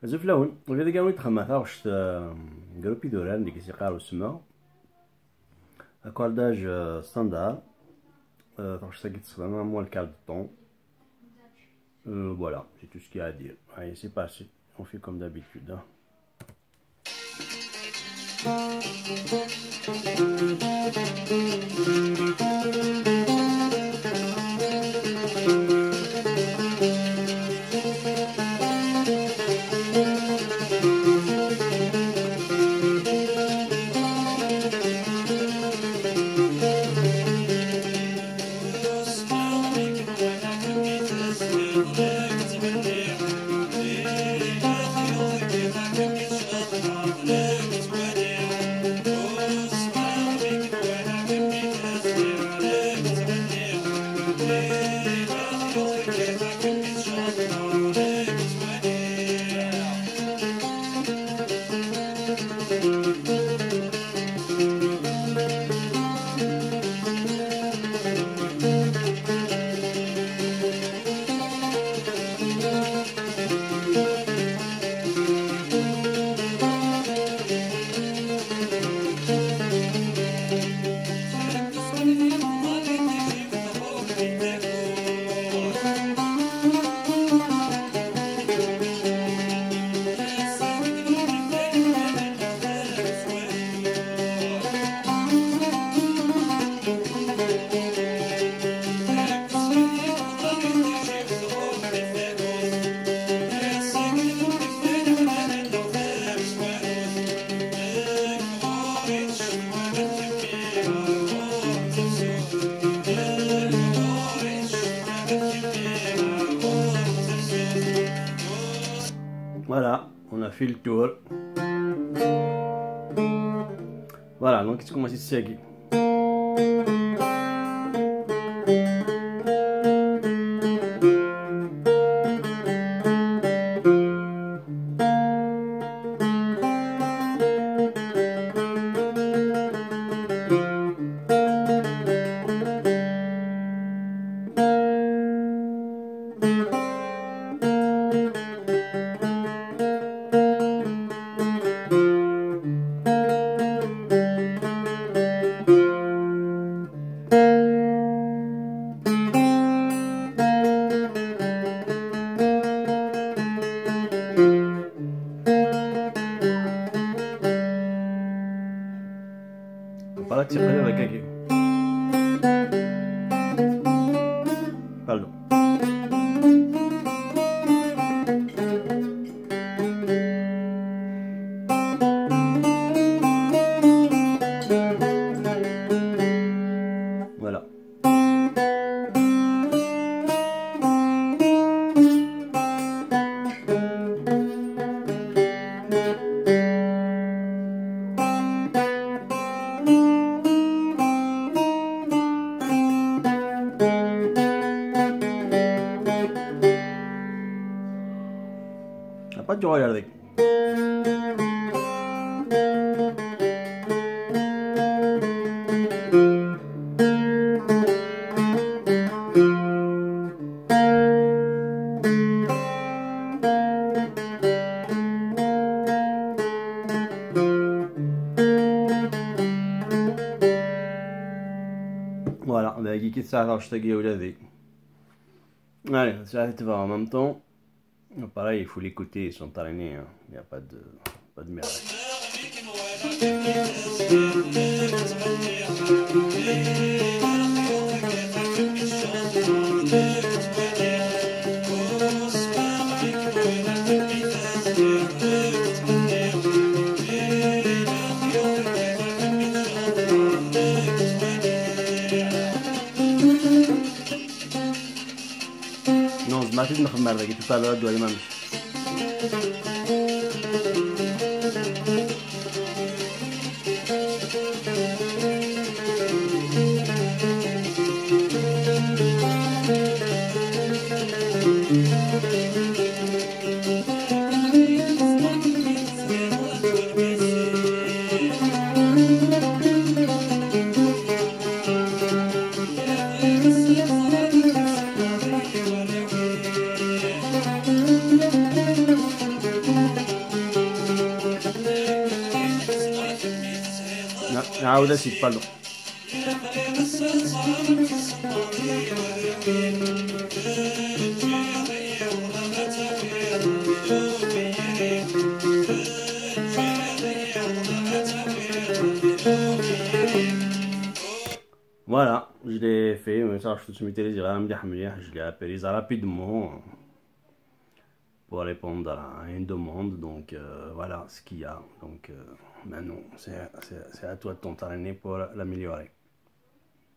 زوف لون وإذا كانوا يتخمم تاغش جروبي دوران اللي كيسيقارو السما أكوارداج ستاندار تاغش تاكي تصبح موال كار دو طون. Voilà, c'est tout ce qu'il y a à dire. Allez, c'est parti, on fait comme d'habitude. Hein. Voilà, on a fait le tour. Voilà, donc qu'est-ce qu'on va essayer aqui? Para que se puede ver aquí. Pardon. Voilà. Pas de regarder. Voilà, on a geeké ça alors je t'ai dit. Allez, ça va en même temps. Pareil, il faut l'écouter et s'entraîner, hein. Il n'y a pas de merde. Non, je m'arrête de me remarquer tout à l'heure, je dois aller m'amuser. Ah, وده سيت pardon. Voilà, je l'ai fait, mais ça je suis les je l'ai appelé rapidement pour répondre à une demande, donc voilà ce qu'il y a. Donc maintenant, c'est à toi de t'entraîner pour l'améliorer.